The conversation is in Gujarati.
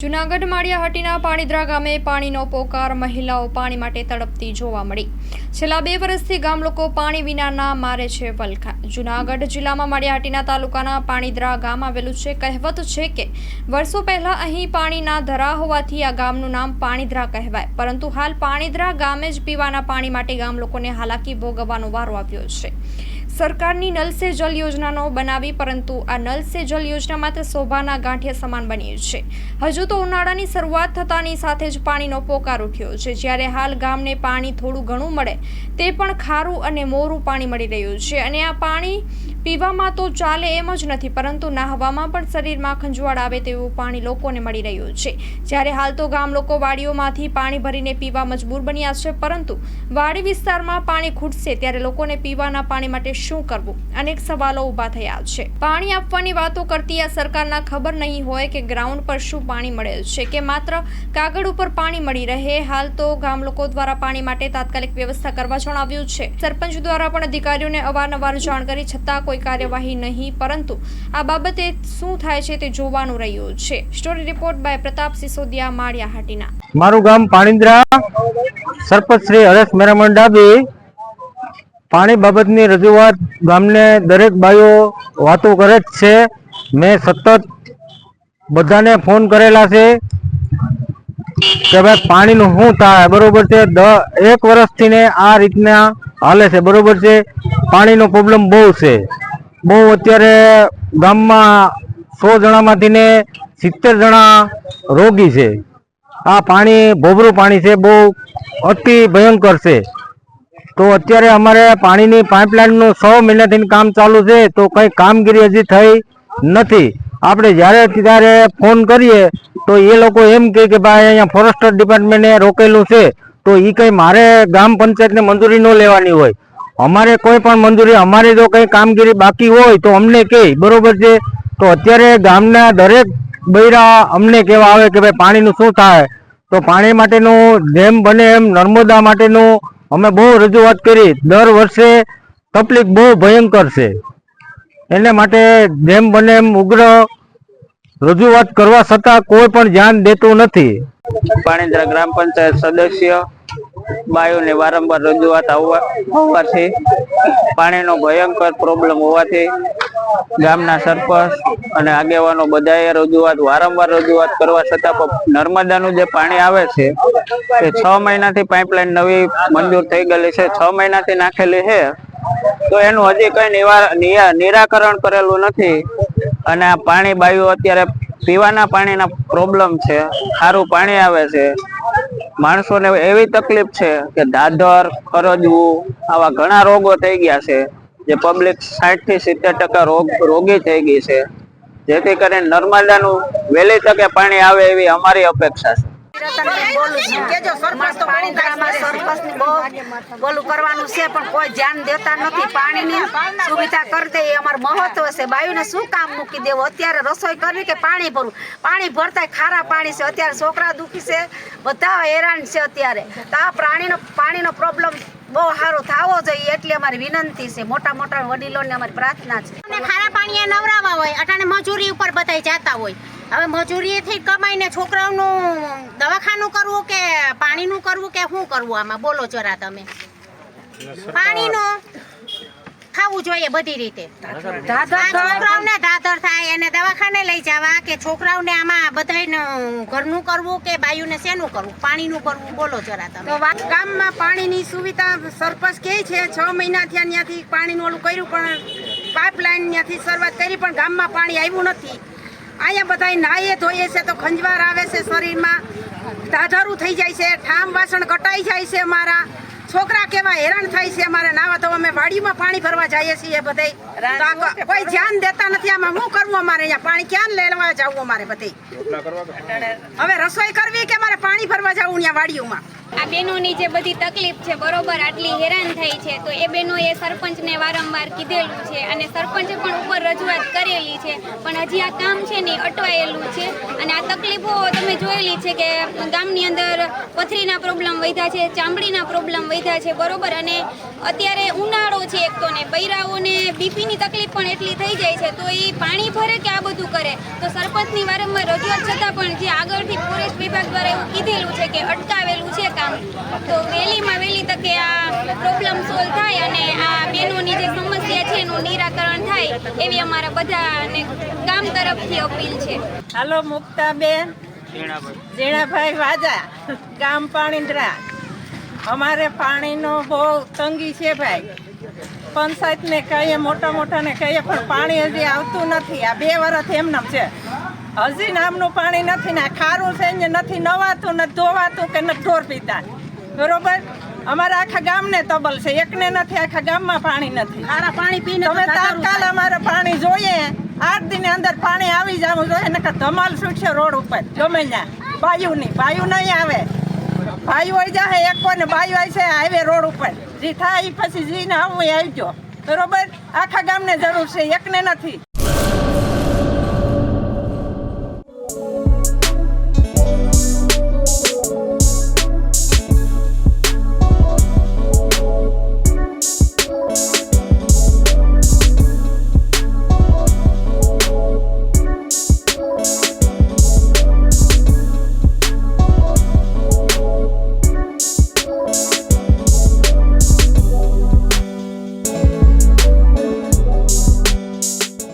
જૂનાગઢ માળિયાહાટીના પાણીદ્રા ગામે પાણીનો પોકાર મહિલાઓ પાણી માટે તડપતી જોવા મળી। છેલ્લા 2 વર્ષથી ગામ લોકો પાણી વિનાના મારે છે વલખા। જૂનાગઢ જિલ્લામાં માળિયાહાટીના તાલુકાના પાણીદ્રા ગામ આવેલું છે। કહેવત છે કે વર્ષો પહેલા અહીં પાણીના ધરા હોવાથી આ ગામનું નામ પાણીદ્રા કહેવાય, પરંતુ હાલ પાણીદ્રા ગામે જ પીવાના પાણી માટે ગામ લોકોને હાલાકી ભોગવવાનો વારો આવ્યો છે। સરકારની નલ સે જલ યોજનાનો બનાવી, પરંતુ આ નલ સે જલ યોજના માત્ર શોભાના ગાંઠિયા સમાન બની છે। હજુ તો ઉનાળાની શરૂઆત થતાની સાથે જ પાણીનો પોકાર ઉઠ્યો છે, જ્યારે હાલ ગામને પાણી થોડું ઘણું મળે તે પણ ખારું અને મોરું પાણી મળી રહ્યું છે। અને આ પાણી પીવામાં તો ચાલે એમ જ નથી, પરંતુ નાહવામાં પણ શરીરમાં ખંજવાળ આવે તેવું પાણી લોકોને મળી રહ્યું છે। જ્યારે હાલ તો ગામ લોકો વાડીઓમાંથી પાણી ભરીને પીવા મજબૂર બન્યા છે, પરંતુ વાડી વિસ્તારમાં પાણી ખૂટશે ત્યારે લોકોને પીવાના પાણી માટે શું કરવું, અનેક સવાલો ઊભા થયા છે। પાણી આપવાની વાતો કરતી આ સરકારના ખબર નહીં હોય કે ગ્રાઉન્ડ પર શું પાણી મળે છે કે માત્ર કાગળ ઉપર પાણી મળી રહે। હાલ તો ગામ લોકો દ્વારા પાણી માટે તાત્કાલિક વ્યવસ્થા કરવા જણાવ્યું છે। સરપંચ દ્વારા પણ અધિકારીઓને અવારનવાર જાણ કરી છતાં કોઈ કાર્યવાહી નહીં, પરંતુ આ બાબતે શું થાય છે તે જોવાનું રહ્યું છે। Story report by Pratap Sisodia, Maliyahatina. મારું ગામ પાણીદ્રા, સરપંચ શ્રી હરેશ મેરામણ ડાબી। પાણી બાબતની રજૂઆત ગામને દરેક બાઈઓ વાતો કરે જ છે। મેં સતત બધાને ફોન કરેલા છે કે ભાઈ પાણીનું શું થાય, બરોબર છે। 1 વર્ષથી ને આ રીતના હાલે છે, બરોબર છે। પાણીનો પ્રોબ્લેમ બહુ છે, બહુ। અત્યારે ગામમાં 100 જણામાંથી ને 70 જણા રોગી છે। આ પાણી ભોબરું પાણી છે, બહુ અતિ ભયંકર છે। તો અત્યારે અમારે પાણીની પાઇપલાઇનનું 6 મહિનાથી કામ ચાલુ છે, તો કંઈ કામગીરી હજી થઈ નથી। આપણે જ્યારે ત્યારે ફોન કરીએ તો એ લોકો એમ કહે કે ભાઈ અહીંયા ફોરેસ્ટર ડિપાર્ટમેન્ટે રોકેલું છે, તો એ કંઈ મારે ગ્રામ પંચાયતને મંજૂરી ન લેવાની હોય। અમારે કોઈ પણ મંજૂરી, અમારે જો કંઈ કામગીરી બાકી હોય તો અમને કહે, બરોબર છે। તો અત્યારે ગામના દરેક બૈરા અમને કહેવા આવે કે ભાઈ પાણીનું શું થાય, તો પાણી માટેનું જેમ બને એમ નર્મદા માટેનું અમે બહુ રજૂઆત કરી। દર વર્ષે તકલીફ બહુ ભયંકર છે, એને માટે જેમ બને એમ ઉગ્ર રજૂઆત કરવા છતાં કોઈ પણ ધ્યાન દેતું નથી। પાણીદ્રા ગ્રામ પંચાયત સદસ્ય બાયોને વારંવાર રજૂઆત હોવાથી, પાણીનો ભયંકર પ્રોબ્લેમ હોવાથી ગામના સરપંચ અને આગેવાનો બધાએ વારંવાર રજૂઆત કરવા છતાં પણ નર્મદાનું જે પાણી આવે છે એ 6 મહિનાથી પાઇપલાઇન નવી મંજૂર થઈ ગયેલી છે, 6 મહિનાથી નાખેલી છે, તો એનું હજી કઈ નિરાકરણ કરેલું નથી। અને આ પાણી બાયું અત્યારે પીવાના પાણીના પ્રોબ્લેમ છે, ખારું પાણી આવે છે। માણસોને એવી તકલીફ છે કે દાદર, ખરજવું, આવા ઘણા રોગો થઈ ગયા છે, જે પબ્લિક 60 થી 70% રોગી થઈ ગઈ છે। જેથી કરીને નર્મદાનું વહેલી તકે પાણી આવે એવી અમારી અપેક્ષા છે। બોલું કરવાનું છે, પણ કોઈ ધ્યાન દેતા નથી। પાણીની સુવિધા કરી દે એ અમારું મહત્વ છે। બાયુને શું કામ મૂકી દેવું? અત્યારે રસોઈ કરવી કે પાણી ભરવું? પાણી ભરતા ખારા પાણી છે, અત્યારે છોકરા દુખી છે, બધા હેરાન છે અત્યારે। તો આ પાણીનો પ્રોબ્લેમ બહુ સારો થવો જોઈએ એટલી અમારી વિનંતી છે। મોટા વડીલોને અમારી પ્રાર્થના છે। ખારા પાણી નવરાવા હોય, અટાણે મજૂરી ઉપર બધા જતા હોય। હવે મજૂરીથી કમાઈને છોકરાઓનું દવાખાનું કરવું કે પાણીનું કરવું કે શું કરવું? આમાં બોલો જરા તમે। પાણીનું ખાવું જોઈએ બધી રીતે। છોકરાઓને ધાધર થાય એને દવાખાને લઈ જવા કે છોકરાઓને આમાં બધાને ઘરનું કરવું કે બાયુને શેનું કરવું? પાણીનું કરવું, બોલો જરા તમે। તો ગામમાં પાણીની સુવિધા સરપંચ કહે છે 6 મહિના થયા ત્યાંથી પાણીનું ઓલું કર્યું, પણ પાઇપલાઇન ત્યાંથી શરૂઆત કરી, પણ ગામમાં પાણી આવ્યું નથી। અહીંયા બધા નાહીએ ધોઈએ છે તો ખંજવાળ આવે છે, શરીરમાં ધાધરું થઈ જાય છે, ઠામ વાસણ કટાઈ જાય છે, અમારા છોકરા કેવા હેરાન થાય છે। અમારે નાવા તો અમે વાડીમાં પાણી ભરવા જઈએ છીએ બધે, કોઈ ધ્યાન દેતા નથી। આમાં શું કરવું? અમારે અહીંયા પાણી ક્યાં લેવા જવું? અમારે બધે હવે રસોઈ કરવી કે અમારે પાણી ભરવા જવું અહીંયા વાડીઓમાં? આ બહેનોની જે બધી તકલીફ છે, બરોબર, આટલી હેરાન થઈ છે, તો એ બહેનોએ સરપંચને વારંવાર કીધેલું છે અને સરપંચે પણ ઉપર રજૂઆત કરેલી છે, પણ હજી આ કામ છે ને અટવાયેલું છે। અને આ તકલીફો તમે જોઈ તકલીફ છે કે ગામની અંદર પથરીના પ્રોબ્લેમ વધ્યા છે, ચામડીના પ્રોબ્લેમ વધ્યા છે, બરોબર. અને અત્યારે ઉનાળો છે એક તો, ને બૈરાઓને બીપીની તકલીફ પણ એટલી થઈ જાય છે, તો એ પાણી ભરે કે આ બધું કરે. તો સરપંચની વારંવાર રજૂઆત છતાં પણ જે આગળથી ફોરેસ્ટ વિભાગ દ્વારા એવું કીધેલું છે કે અટકાવેલું છે કામ, તો વહેલીમાં વહેલી તકે આ પ્રોબ્લેમ સોલ્વ થાય અને આ બહેનોની જે સમસ્યા છે એનું નિરાકરણ થાય એવી અમારા બધાને ગામ તરફથી અપીલ છે. હાલો મુક્તાબેન ઝીણાભાઈ વાજા, ગામ પાણીદ્રા. અમારે પાણીનો બહુ તંગી છે ભાઈ. પંચાયતને કહીએ, મોટા મોટાને કહીએ, પણ પાણી હજી આવતું નથી. આ 2 વર્ષ એમને છે, હજી નામનું પાણી નથી. ને ખારું છે ને નથી નવાતું, નથી ધોવાતું કે નથી ઢોર પીતા, બરોબર. અમારા આખા ગામને તબલ છે, એકને નથી, આખા ગામમાં પાણી નથી. ખારા પાણી પીને તમે તાત્કાલ અમારે પાણી જોઈએ, 8 દિન અંદર પાણી આવી જવું જોઈએ. નકર ધમાલ છૂટશે રોડ ઉપર ગમે ત્યાં. બાયું નહીં આવે, ભાઈ હોય જાય એક કોઈને બાયું આવી છે હાઈવે રોડ ઉપર. જે થાય પછી જીને આવવું એ આવજો, બરોબર. આખા ગામને જરૂર છે, એકને નથી.